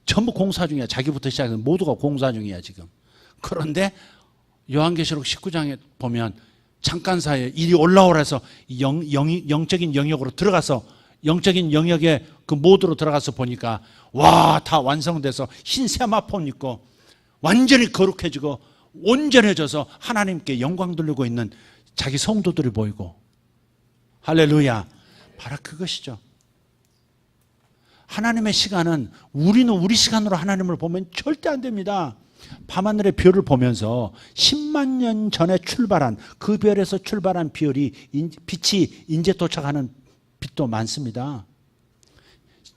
전부 공사 중이야. 자기부터 시작해서 모두가 공사 중이야 지금. 그런데 요한계시록 19장에 보면 잠깐 사이에 일이 올라오라 해서 영적인 영역으로 들어가서 영적인 영역의 그 모드로 들어가서 보니까 와, 다 완성돼서 흰 세마폰 입고 완전히 거룩해지고 온전해져서 하나님께 영광 돌리고 있는 자기 성도들이 보이고, 할렐루야. 바로 그것이죠. 하나님의 시간은 우리는 우리 시간으로 하나님을 보면 절대 안 됩니다. 밤하늘의 별을 보면서 10만 년 전에 출발한 그 별에서 출발한 빛이 이제 도착하는 빛도 많습니다.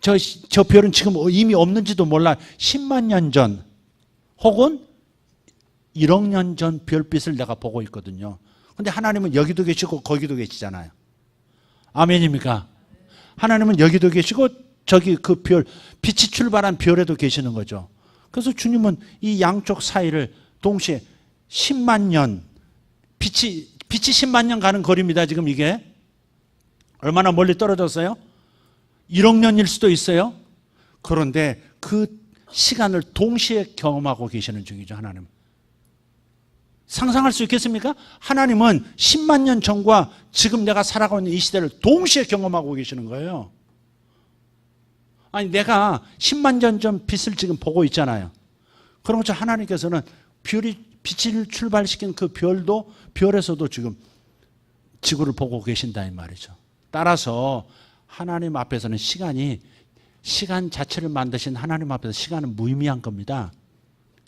저 별은 지금 이미 없는지도 몰라. 10만 년 전 혹은 1억 년 전 별빛을 내가 보고 있거든요. 근데 하나님은 여기도 계시고 거기도 계시잖아요. 아멘입니까? 하나님은 여기도 계시고 저기 그 별, 빛이 출발한 별에도 계시는 거죠. 그래서 주님은 이 양쪽 사이를 동시에 10만 년, 빛이 10만 년 가는 거리입니다. 지금 이게 얼마나 멀리 떨어졌어요? 1억 년일 수도 있어요. 그런데 그 시간을 동시에 경험하고 계시는 중이죠. 하나님. 상상할 수 있겠습니까? 하나님은 10만 년 전과 지금 내가 살아가고 있는 이 시대를 동시에 경험하고 계시는 거예요. 아니, 내가 10만 년 전 빛을 지금 보고 있잖아요. 그런 것처럼 하나님께서는 빛을 출발시킨 그 별에서도 지금 지구를 보고 계신다 이 말이죠. 따라서 하나님 앞에서는 시간 자체를 만드신 하나님 앞에서 시간은 무의미한 겁니다.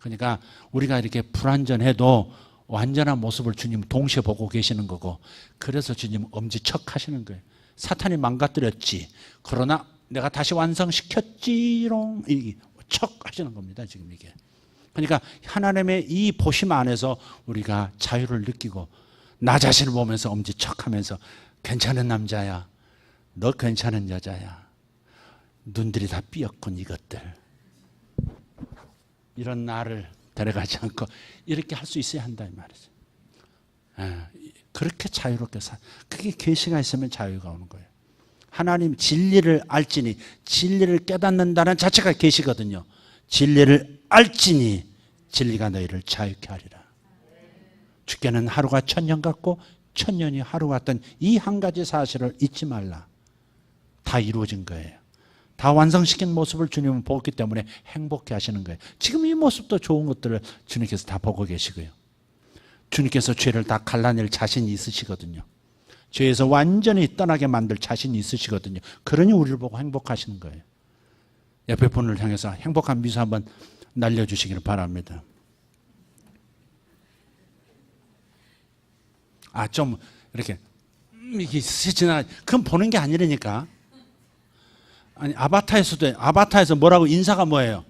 그러니까 우리가 이렇게 불완전해도 완전한 모습을 주님 동시에 보고 계시는 거고, 그래서 주님 엄지척 하시는 거예요. 사탄이 망가뜨렸지, 그러나 내가 다시 완성시켰지롱, 척 하시는 겁니다. 지금 이게. 그러니까 하나님의 이 보심 안에서 우리가 자유를 느끼고, 나 자신을 보면서 엄지척하면서 괜찮은 남자야, 너 괜찮은 여자야, 눈들이 다 삐었군 이것들, 이런 나를 데려가지 않고 이렇게 할 수 있어야 한다 이 말이죠. 그렇게 자유롭게 그게 계시가 있으면 자유가 오는 거예요. 하나님 진리를 알지니, 진리를 깨닫는다는 자체가 계시거든요. 진리를 알지니 진리가 너희를 자유케 하리라. 주께는 하루가 1000년 같고 1000년이 하루 같던 이 한 가지 사실을 잊지 말라. 다 이루어진 거예요. 다 완성시킨 모습을 주님은 보기 때문에 행복해 하시는 거예요. 지금 이 모습도 좋은 것들을 주님께서 다 보고 계시고요. 주님께서 죄를 다 갈라낼 자신이 있으시거든요. 죄에서 완전히 떠나게 만들 자신이 있으시거든요. 그러니 우리를 보고 행복하시는 거예요. 옆에 분을 향해서 행복한 미소 한번 날려주시기를 바랍니다. 좀 이렇게 지나 그건 보는 게 아니라니까. 아니, 아바타에서 뭐라고 인사가 뭐예요?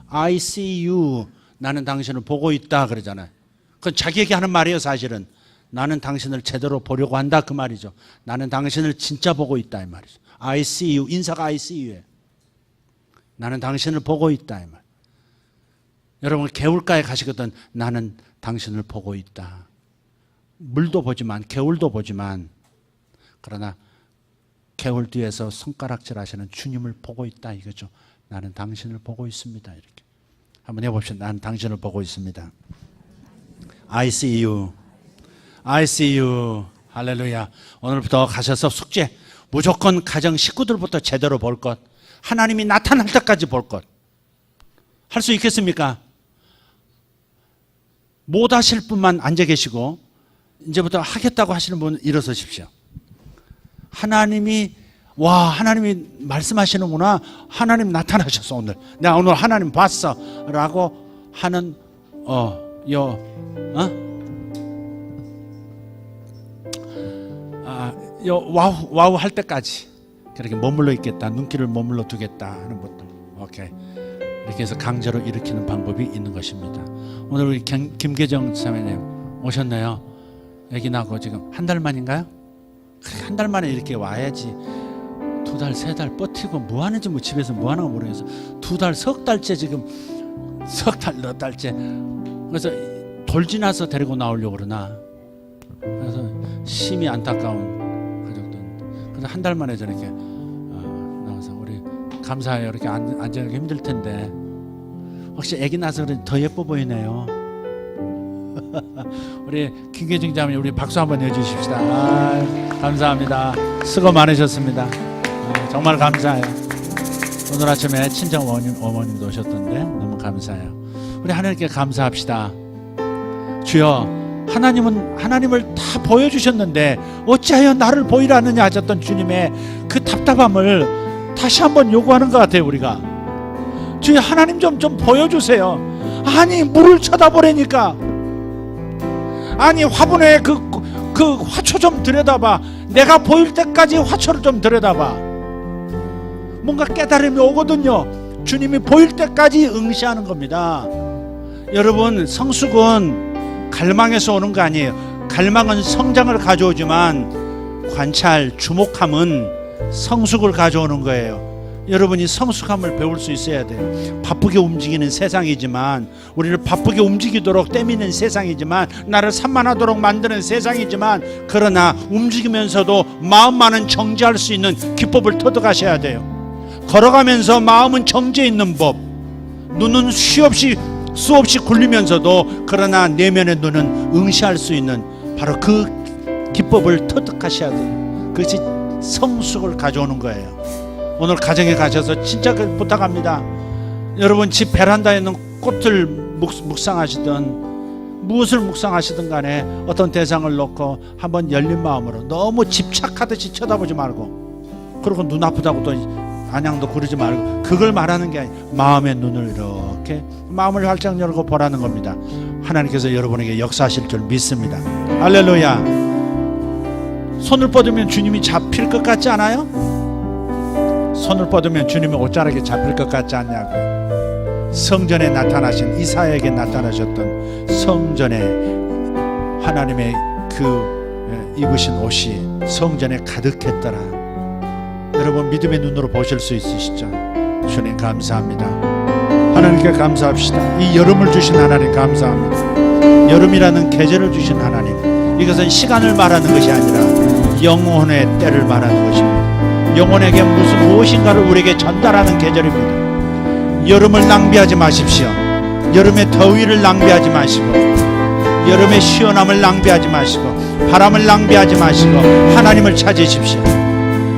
I see you. 나는 당신을 보고 있다 그러잖아요. 그건 자기에게 하는 말이에요. 사실은 나는 당신을 제대로 보려고 한다 그 말이죠. 나는 당신을 진짜 보고 있다 이 말이죠. I see you. 인사가 I see you예요. 나는 당신을 보고 있다 이 말. 여러분 개울가에 가시거든. 나는 당신을 보고 있다. 물도 보지만 개울도 보지만, 그러나 개울 뒤에서 손가락질 하시는 주님을 보고 있다 이거죠. 나는 당신을 보고 있습니다. 이렇게 한번 해봅시다. 나는 당신을 보고 있습니다. I see you. I see you. 할렐루야. 오늘부터 가셔서 숙제, 무조건 가정 식구들부터 제대로 볼 것, 하나님이 나타날 때까지 볼 것. 할 수 있겠습니까? 못 하실 분만 앉아 계시고, 이제부터 하겠다고 하시는 분은 일어서십시오. 하나님이 말씀하시는구나. 하나님 나타나셨어 오늘. 내가 오늘 하나님 봤어 라고 하는 와우 할 때까지 그렇게 머물러 있겠다, 눈길을 머물러 두겠다 하는 분들, 오케이. 이렇게 해서 강제로 일으키는 방법이 있는 것입니다. 오늘 우리 김계정 사모님 오셨네요. 애기 낳고 지금 한 달 만인가요? 한 달 만에 이렇게 와야지. 2달, 3달 버티고 뭐 하는지, 뭐 집에서 뭐 하는가 모르겠어. 2달, 석 달째 지금, 석 달, 몇 달째. 그래서 돌 지나서 데리고 나오려고 그러나. 그래서 심히 안타까운 가족들. 그래서 한 달 만에 저렇게 나와서 우리 감사해요. 이렇게 앉아기 힘들 텐데. 혹시 애기 낳아서 더 예뻐 보이네요. 우리 김계중 자매님, 우리 박수 한번 해주십시다. 감사합니다. 수고 많으셨습니다. 정말 감사해요. 오늘 아침에 친정 어머님도 오셨던데 너무 감사해요. 우리 하나님께 감사합시다. 주여, 하나님을 다 보여주셨는데 어찌하여 나를 보이라 하느냐 하셨던 주님의 그 답답함을 다시 한번 요구하는 것 같아요. 우리가 주여, 하나님 좀 보여주세요. 아니, 물을 쳐다보라니까. 아니, 화분에 그 화초 좀 들여다봐. 내가 보일 때까지 화초를 좀 들여다봐. 뭔가 깨달음이 오거든요. 주님이 보일 때까지 응시하는 겁니다. 여러분, 성숙은 갈망에서 오는 거 아니에요. 갈망은 성장을 가져오지만 관찰, 주목함은 성숙을 가져오는 거예요. 여러분이 성숙함을 배울 수 있어야 돼요. 바쁘게 움직이는 세상이지만, 우리를 바쁘게 움직이도록 떼미는 세상이지만, 나를 산만하도록 만드는 세상이지만, 그러나 움직이면서도 마음만은 정지할 수 있는 기법을 터득하셔야 돼요. 걸어가면서 마음은 정지해 있는 법, 눈은 수없이 굴리면서도 그러나 내면의 눈은 응시할 수 있는 바로 그 기법을 터득하셔야 돼요. 그것이 성숙을 가져오는 거예요. 오늘 가정에 가셔서 진짜 부탁합니다. 여러분, 집 베란다에 있는 꽃을 묵상하시든 무엇을 묵상하시든 간에 어떤 대상을 놓고 한번 열린 마음으로, 너무 집착하듯이 쳐다보지 말고, 그리고 눈 아프다고 또 안양도 구르지 말고, 그걸 말하는 게 아니라 마음의 눈을 이렇게 마음을 활짝 열고 보라는 겁니다. 하나님께서 여러분에게 역사하실 줄 믿습니다. 할렐루야. 손을 뻗으면 주님이 잡힐 것 같지 않아요? 손을 뻗으면 주님이 옷자락에 잡힐 것 같지 않냐고요. 성전에 나타나신, 이사야에게 나타나셨던 성전에 하나님의 그 입으신 옷이 성전에 가득했더라. 여러분, 믿음의 눈으로 보실 수 있으시죠? 주님 감사합니다. 하나님께 감사합시다. 이 여름을 주신 하나님 감사합니다. 여름이라는 계절을 주신 하나님, 이것은 시간을 말하는 것이 아니라 영혼의 때를 말하는 것입니다. 영혼에게 무엇인가를 우리에게 전달하는 계절입니다. 여름을 낭비하지 마십시오. 여름의 더위를 낭비하지 마시고, 여름의 시원함을 낭비하지 마시고, 바람을 낭비하지 마시고 하나님을 찾으십시오.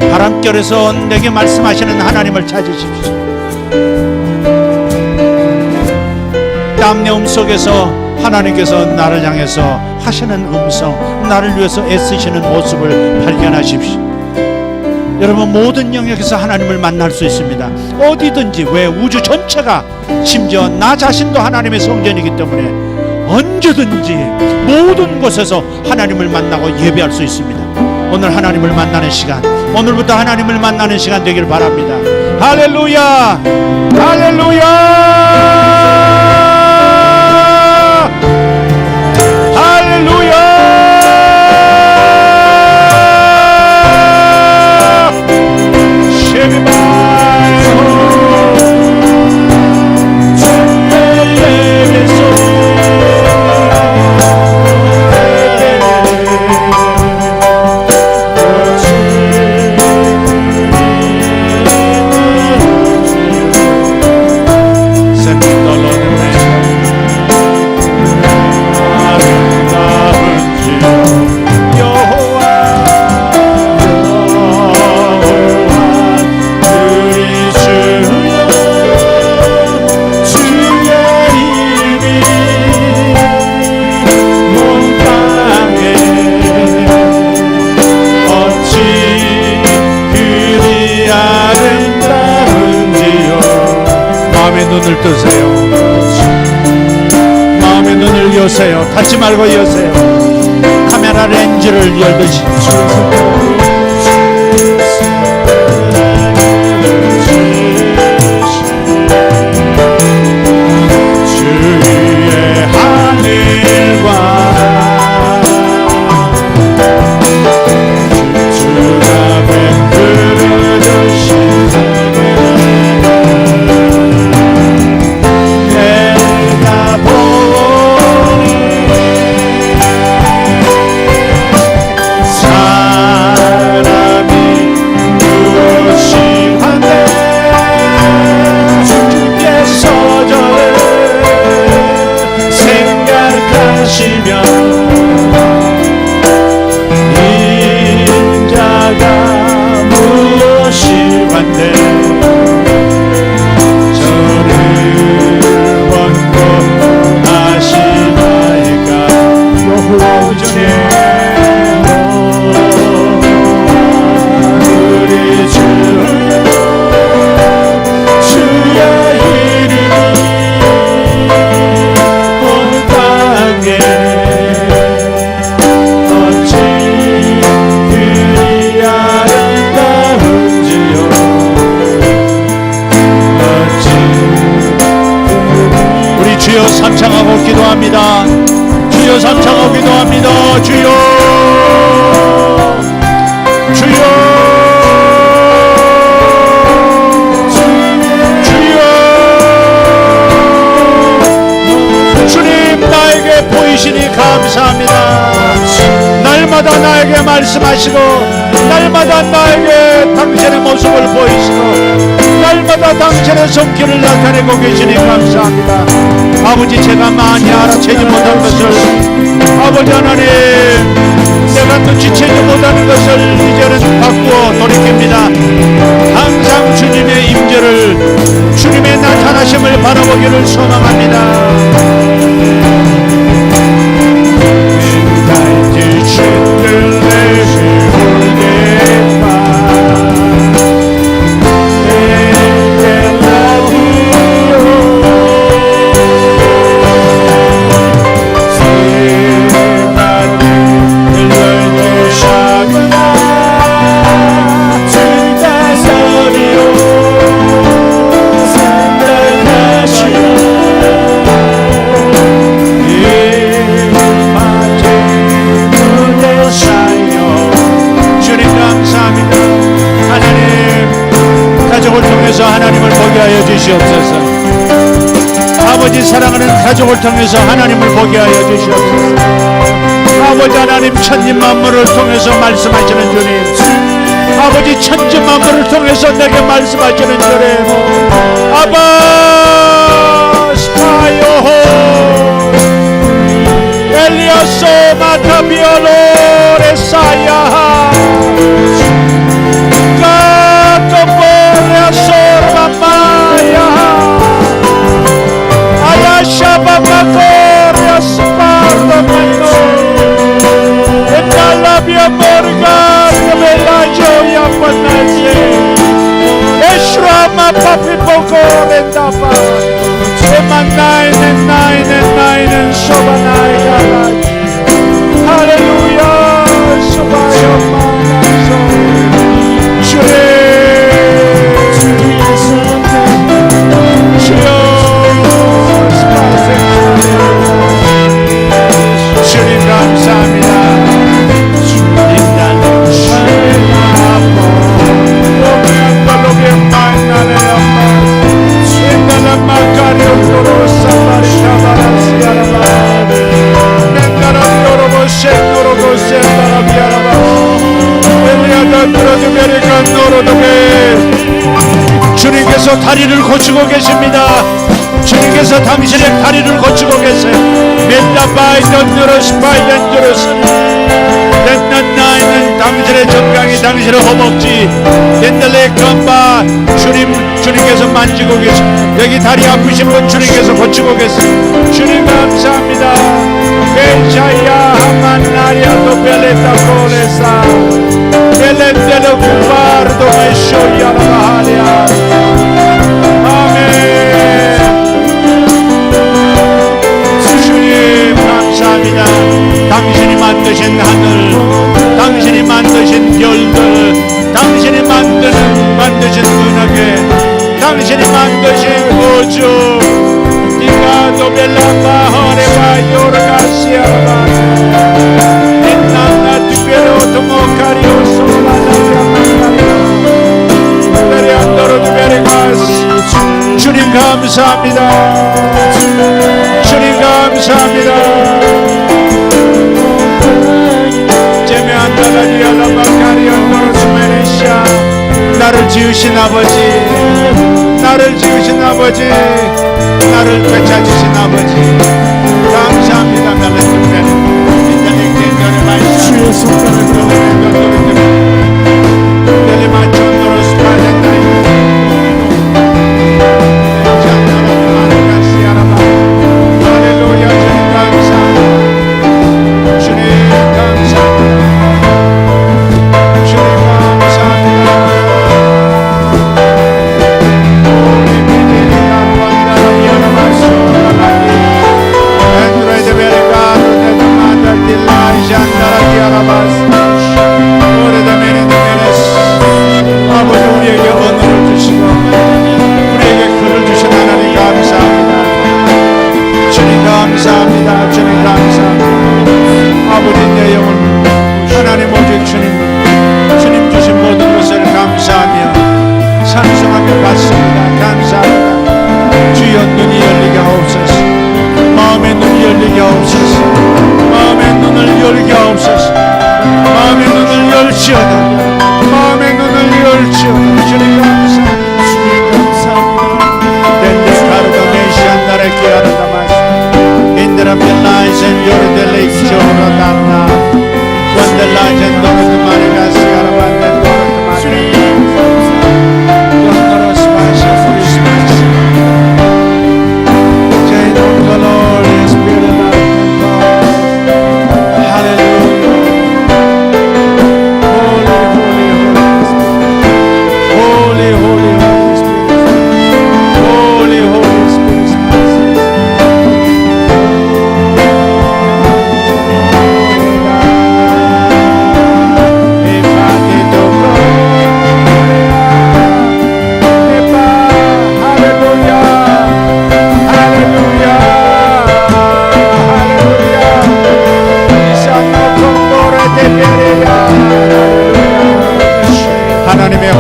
바람결에서 내게 말씀하시는 하나님을 찾으십시오. 땀내음 속에서 하나님께서 나를 향해서 하시는 음성, 나를 위해서 애쓰시는 모습을 발견하십시오. 여러분, 모든 영역에서 하나님을 만날 수 있습니다. 어디든지, 왜 우주 전체가, 심지어 나 자신도 하나님의 성전이기 때문에 언제든지 모든 곳에서 하나님을 만나고 예배할 수 있습니다. 오늘 하나님을 만나는 시간, 오늘부터 하나님을 만나는 시간 되길 바랍니다. 할렐루야, 할렐루야, 할렐루야. 눈을 뜨세요. 마음의 눈을 여세요. 닫지 말고 여세요. 카메라 렌즈를 열듯이 주의 하늘과 사 삼창하고 기도합니다. 주여 삼창하고 기도합니다. 주여 주님 나에게 보이시니 감사합니다. 날마다 나에게 말씀하시고 날마다 나에게 당신의 모습을 보이시고 날마다 당신의 손길을 나타내고 계시니 감사합니다. 아버지 제가 많이 알아채지 못한 것을 아버지 하나님 내가 눈치채지 못하는 것을 이제는 바꾸어 돌이킵니다. 항상 주님의 임재를 주님의 나타나심을 바라보기를 소망합니다. 하나님을 보게 하여 주시옵소서. 아버지 사랑하는 가족을 통해서 하나님을 보게 하여 주시옵소서. 아버지 하나님 천지 만물을 통해서 말씀하시는 주님, 아버지 천지 만물을 통해서 내게 말씀하시는 주님, 아바 스파요호 엘리아소 마타비올로 레사야하 Shabakatoria Sparta Mano e dalla mia morga bella gioia panese e shrama papi pocore dapa e nine and sobanai garage hallelujah sobayo manaso shure 주님 감사합니다. 주님께서 다리를 고치고 계십니다. 주님께서 당신의 다리를 고치고 계세요. 멜라바이 던누로스 바이던누로스 덴난나이는 당신의 정강이 당신의 허벅지 덴달레 깜바 주님께서 만지고 계십니다. 여기 다리 아프신 분 주님께서 고치고 계세요. 주님 감사합니다. 벨샤야 하만나리아도 벨레타 코레사 벨렌델로 구바르도 메쇼야 라바하리아 감사합니다. 당신이 만드신 하늘, 당신이 만드신 별들, 당신이 만드신 은하계, 당신이 만드신 우주. 니가도 벨라바 허레바 요르가시아바 엔나나 두베로 도모카리오 소라나리아마카리오 베리안도로 두베리가스. 주님 감사합니다. 주님 감사합니다. 나를 지으신 아버지, 나를 지으신 아버지, 나를 되찾으신 아버지 감사합니다. 주의 손가락을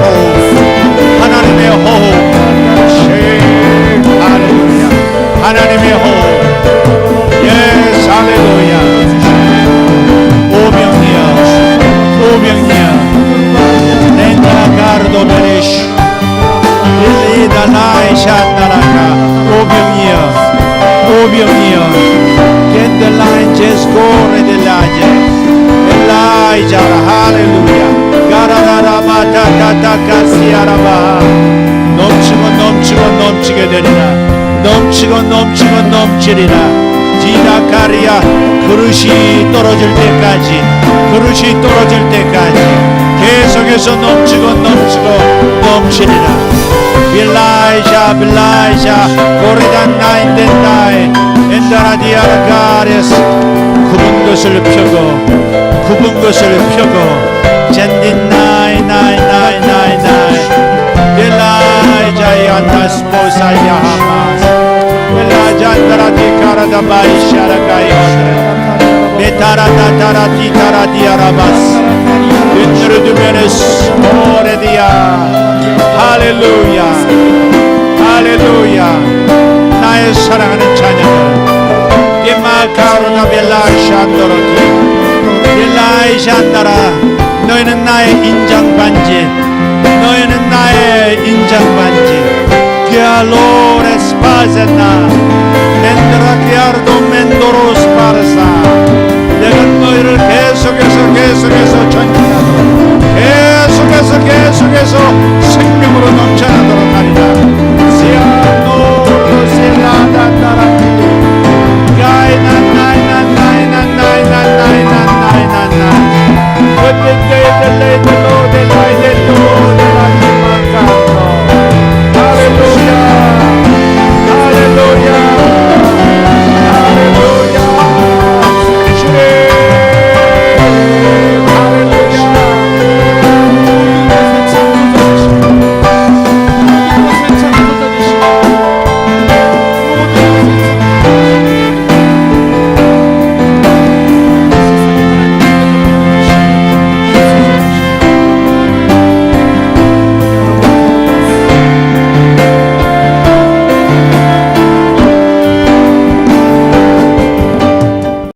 호흡, 하나님의 호흡. 할렐루야. 하나님의 호흡. 예스, 할렐루야. 오병이여, 오병이여. 렌다 가르도 베리시. 일리다 나이 샷나라가. 오병이여, 오병이여. Get the line, just go with the line. Elijah, hallelujah. 가라라라마타타타카시아라바. 넘치고 넘치고 넘치게 되리라. 넘치고 넘치고 넘치리라. 지다카리아. 그릇이 떨어질 때까지, 그릇이 떨어질 때까지 계속해서 넘치고 넘치고 넘치리라. 빌라이샤 빌라이샤 고리단 나인덴다이 엔다라디아라 가레스. 굽은 것을 펴고 굽은 것을 펴고 젠딘 나이 나이 나이 나이 나이 빌라이자 야나스포사야 하마스 빌라이자 안다라디 카라다 바이샤라 가이오드레 메타라타타라티 타라디아라바스 인르두메네스 오레디아. 할렐루야, 할렐루야. 나의 사랑하는 자녀들, 게마카로나 벨라샤노로키 벨라이샤나라. 너희는 나의 인장반지, 너희는 나의 인장반지. 기알로레 스파제나 멘드라 기아르도 멘도로 스파르사. 내가 너희를 계속해서 전진하도록, 계속해서 생명으로 넘쳐나도록 하리라. 시아노로 셀라다다라키 가이나나이나나이나나이나나이나나이나나이나.